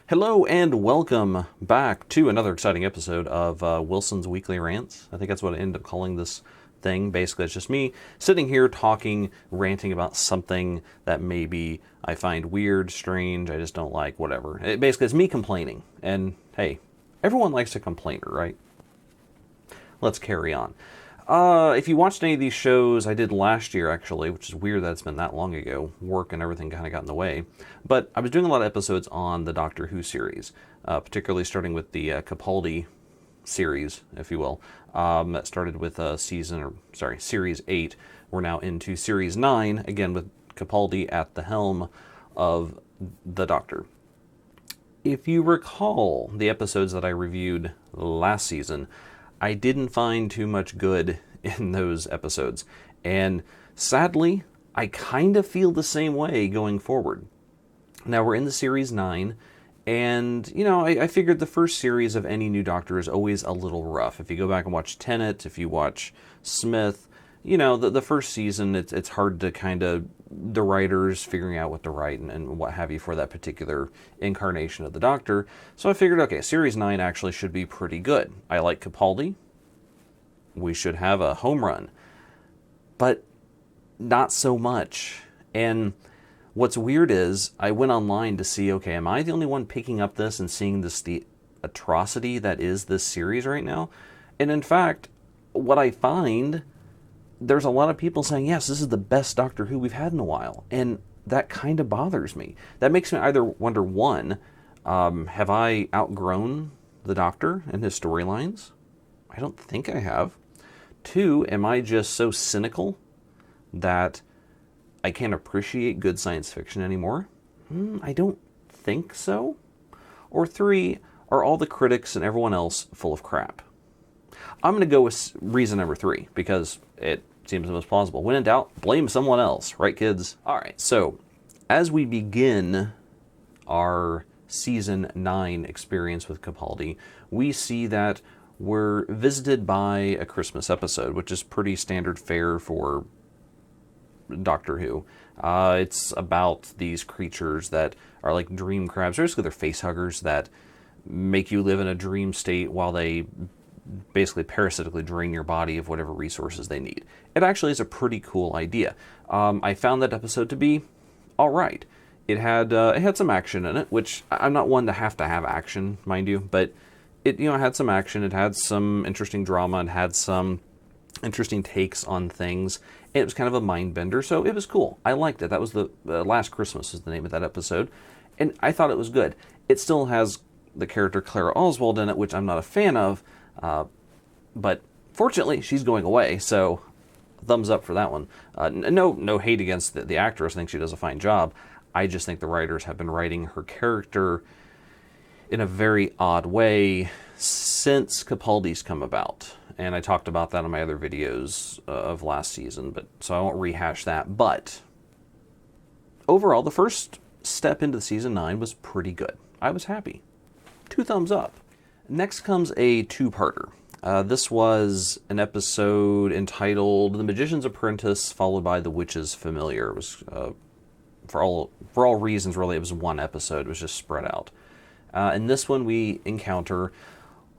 Hello and welcome back to another exciting episode of Wilson's Weekly Rants. I think that's what I ended up calling this thing. Basically, it's just me sitting here talking, ranting about something that maybe I find weird, strange, I just don't like, whatever. Basically, it's me complaining. And hey, everyone likes a complainer, right? Let's carry on. If you watched any of these shows I did last year, actually, which is weird that it's been that long ago, work and everything kind of got in the way, but I was doing a lot of episodes on the Doctor Who series, particularly starting with the Capaldi series, if you will. That started with Series 8. We're now into Series 9, again with Capaldi at the helm of the Doctor. If you recall the episodes that I reviewed last season, I didn't find too much good in those episodes. And sadly, I kind of feel the same way going forward. Now we're in the Series 9, and, I figured the first series of any new Doctor is always a little rough. If you go back and watch Tennant, if you watch Smith, the first season, it's hard to kind of, the writers figuring out what to write and what have you for that particular incarnation of the Doctor. So I figured, okay, Series 9 actually should be pretty good. I like Capaldi. We should have a home run. But not so much. And what's weird is, I went online to see, okay, am I the only one picking up this and seeing this, the atrocity that is this series right now? And in fact, what I find, there's a lot of people saying, yes, this is the best Doctor Who we've had in a while. And that kind of bothers me. That makes me either wonder, one, have I outgrown the Doctor and his storylines? I don't think I have. Two, am I just so cynical that I can't appreciate good science fiction anymore? I don't think so. Or three, are all the critics and everyone else full of crap? I'm going to go with reason number three, because it seems the most plausible. When in doubt, blame someone else. Right, kids? All right, so as we begin our Season 9 experience with Capaldi, we see that we're visited by a Christmas episode, which is pretty standard fare for Doctor Who. It's about these creatures that are like dream crabs. Basically, they're face huggers that make you live in a dream state while they basically parasitically drain your body of whatever resources they need. It actually is a pretty cool idea. I found that episode to be all right. It had some action in it, which I'm not one to have action, mind you, but it had some action. It had some interesting drama. It had some interesting takes on things. And it was kind of a mind bender, so it was cool. I liked it. That was the Last Christmas is the name of that episode, and I thought it was good. It still has the character Clara Oswald in it, which I'm not a fan of. But fortunately, she's going away, so thumbs up for that one. No hate against the actress. I think she does a fine job. I just think the writers have been writing her character in a very odd way since Capaldi's come about. And I talked about that in my other videos of last season, so I won't rehash that. But overall, the first step into Season 9 was pretty good. I was happy. 2 thumbs up. Next comes a two-parter. This was an episode entitled The Magician's Apprentice, followed by The Witch's Familiar. It was, for all reasons, really, it was one episode. It was just spread out. In this one, we encounter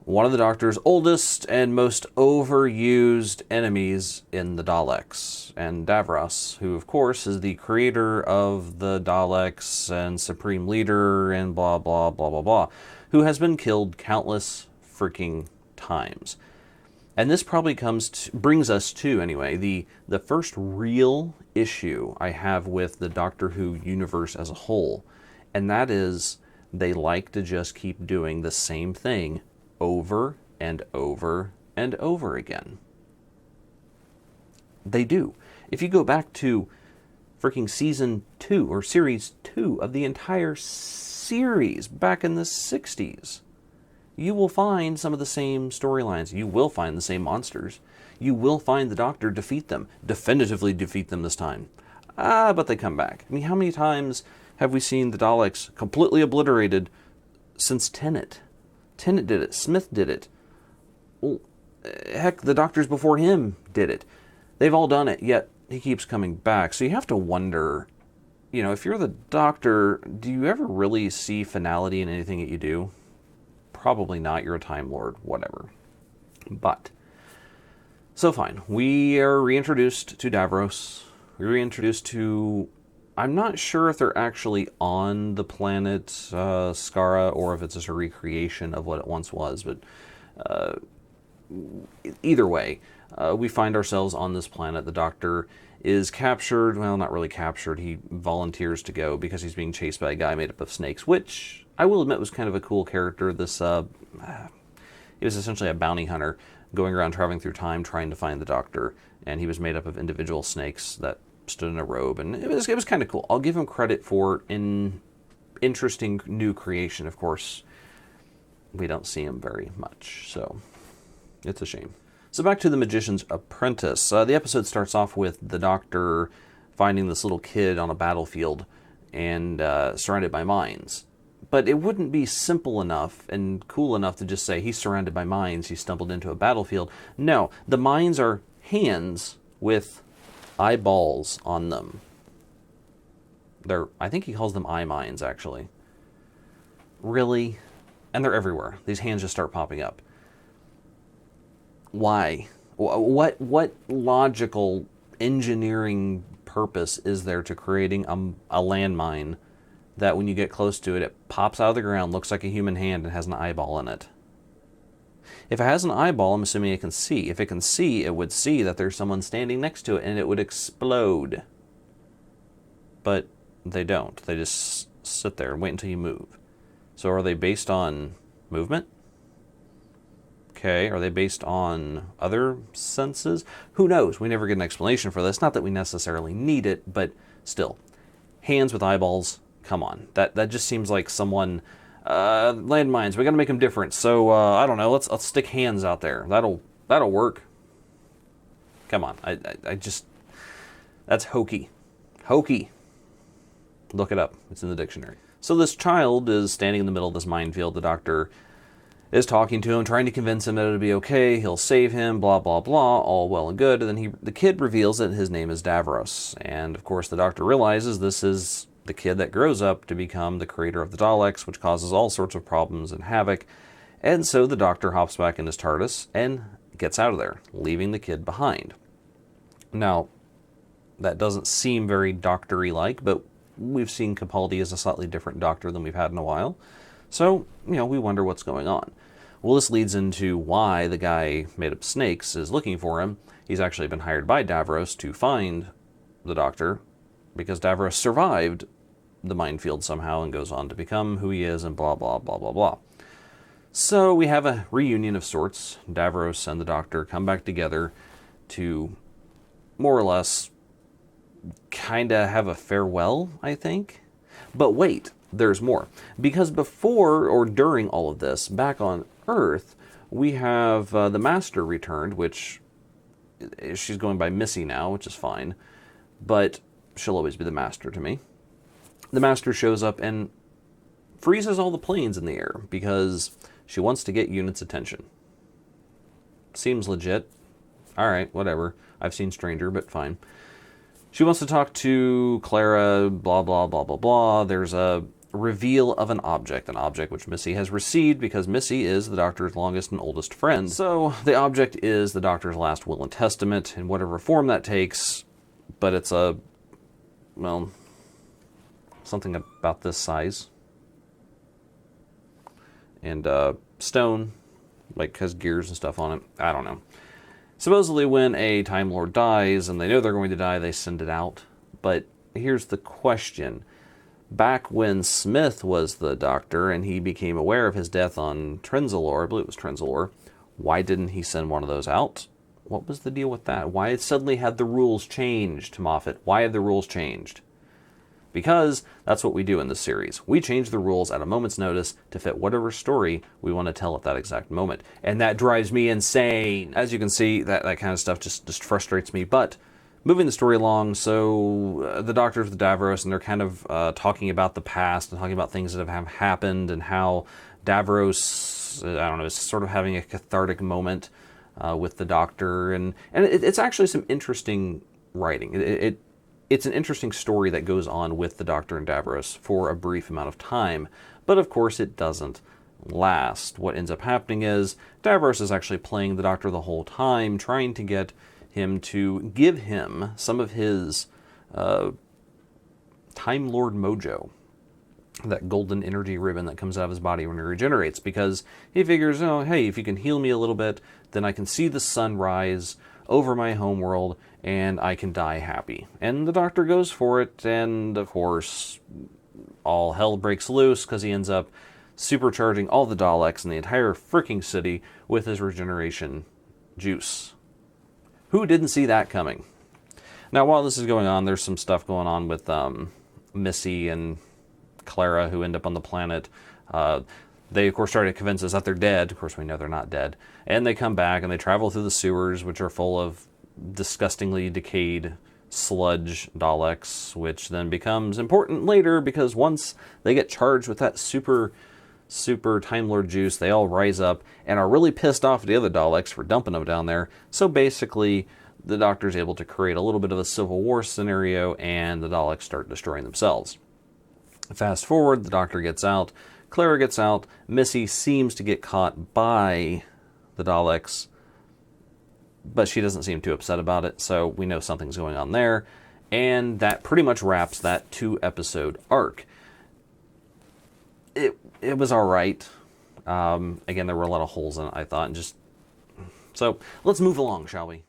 one of the Doctor's oldest and most overused enemies in the Daleks, and Davros, who, of course, is the creator of the Daleks and supreme leader and blah, blah, blah, blah, blah, who has been killed countless freaking times. And this probably brings us to, anyway, the first real issue I have with the Doctor Who universe as a whole, and that is they like to just keep doing the same thing over and over and over again. They do. If you go back to freaking Season 2, or Series 2 of the entire series back in the 60s, you will find some of the same storylines. You will find the same monsters. You will find the Doctor defeat them. Definitively defeat them this time. But they come back. I mean, how many times have we seen the Daleks completely obliterated since Tennant? Tennant did it. Smith did it. Well, heck, the Doctors before him did it. They've all done it, yet he keeps coming back. So you have to wonder, you know, if you're the Doctor, do you ever really see finality in anything that you do? Probably not. You're a Time Lord, whatever. But, so fine. We are reintroduced to Davros. We're reintroduced to... I'm not sure if they're actually on the planet Skara or if it's just a recreation of what it once was, but either way, we find ourselves on this planet. The Doctor is captured. Well, not really captured. He volunteers to go because he's being chased by a guy made up of snakes, which I will admit was kind of a cool character. This he was essentially a bounty hunter going around traveling through time trying to find the Doctor, and he was made up of individual snakes that stood in a robe, and it was kind of cool. I'll give him credit for an interesting new creation. Of course, we don't see him very much, so it's a shame. So back to the Magician's Apprentice. The episode starts off with the Doctor finding this little kid on a battlefield and surrounded by mines. But it wouldn't be simple enough and cool enough to just say he's surrounded by mines, he stumbled into a battlefield. No, the mines are hands with eyeballs on them. I think he calls them eye mines, actually. Really? And they're everywhere. These hands just start popping up. Why? What logical engineering purpose is there to creating a landmine that when you get close to it, it pops out of the ground, looks like a human hand, and has an eyeball in it? If it has an eyeball, I'm assuming it can see. If it can see, it would see that there's someone standing next to it and it would explode. But they don't. They just sit there and wait until you move. So are they based on movement? Okay, are they based on other senses? Who knows? We never get an explanation for this. Not that we necessarily need it, but still. Hands with eyeballs, come on. That just seems like someone... landmines, we gotta make them different. So, I don't know, let's stick hands out there. That'll work. Come on, I just... That's hokey. Hokey. Look it up. It's in the dictionary. So this child is standing in the middle of this minefield. The Doctor is talking to him, trying to convince him that it'll be okay, he'll save him, blah, blah, blah, all well and good. And then the kid reveals that his name is Davros. And, of course, the Doctor realizes this is the kid that grows up to become the creator of the Daleks, which causes all sorts of problems and havoc. And so the Doctor hops back in his TARDIS and gets out of there, leaving the kid behind. Now, that doesn't seem very Doctor-y-like, but we've seen Capaldi as a slightly different Doctor than we've had in a while. So, you know, we wonder what's going on. Well, this leads into why the guy made up snakes is looking for him. He's actually been hired by Davros to find the Doctor, because Davros survived the minefield somehow and goes on to become who he is and blah, blah, blah, blah, blah. So we have a reunion of sorts. Davros and the Doctor come back together to more or less kind of have a farewell, I think. But wait, there's more. Because before or during all of this, back on Earth, we have the Master returned, which she's going by Missy now, which is fine. But she'll always be the Master to me. The Master shows up and freezes all the planes in the air because she wants to get Unit's attention. Seems legit. Alright, whatever. I've seen Stranger, but fine. She wants to talk to Clara, blah, blah, blah, blah, blah. There's a reveal of an object which Missy has received because Missy is the Doctor's longest and oldest friend. So the object is the Doctor's last will and testament in whatever form that takes, but it's a, well, something about this size. And stone, like has gears and stuff on it. I don't know. Supposedly when a Time Lord dies and they know they're going to die, they send it out. But here's the question. Back when Smith was the Doctor and he became aware of his death on Trenzalore, I believe it was Trenzalore, why didn't he send one of those out? What was the deal with that? Why suddenly had the rules changed, Moffat? Why had the rules changed? Because that's what we do in this series. We change the rules at a moment's notice to fit whatever story we want to tell at that exact moment. And that drives me insane. As you can see, that kind of stuff just frustrates me. But moving the story along, so the Doctor's with Davros, and they're kind of talking about the past and talking about things that have happened and how Davros, I don't know, is sort of having a cathartic moment with the Doctor. And it's actually some interesting writing. it's an interesting story that goes on with the Doctor and Davros for a brief amount of time, but of course it doesn't last. What ends up happening is Davros is actually playing the Doctor the whole time, trying to get him to give him some of his Time Lord mojo, that golden energy ribbon that comes out of his body when he regenerates, because he figures, oh, hey, if you can heal me a little bit, then I can see the sun rise over my homeworld and I can die happy. And the Doctor goes for it, and of course, all hell breaks loose because he ends up supercharging all the Daleks in the entire freaking city with his regeneration juice. Who didn't see that coming? Now, while this is going on, there's some stuff going on with Missy and Clara, who end up on the planet. They, of course, try to convince us that they're dead. Of course, we know they're not dead. And they come back, and they travel through the sewers, which are full of disgustingly decayed sludge Daleks, which then becomes important later, because once they get charged with that super Time Lord juice, they all rise up and are really pissed off at the other Daleks for dumping them down there. So basically, the Doctor's able to create a little bit of a civil war scenario, and the Daleks start destroying themselves. Fast forward, the Doctor gets out, Clara gets out, Missy seems to get caught by the Daleks, but she doesn't seem too upset about it, so we know something's going on there, and that pretty much wraps that 2-episode arc. It was alright. Again, there were a lot of holes in it, I thought, and just... So, let's move along, shall we?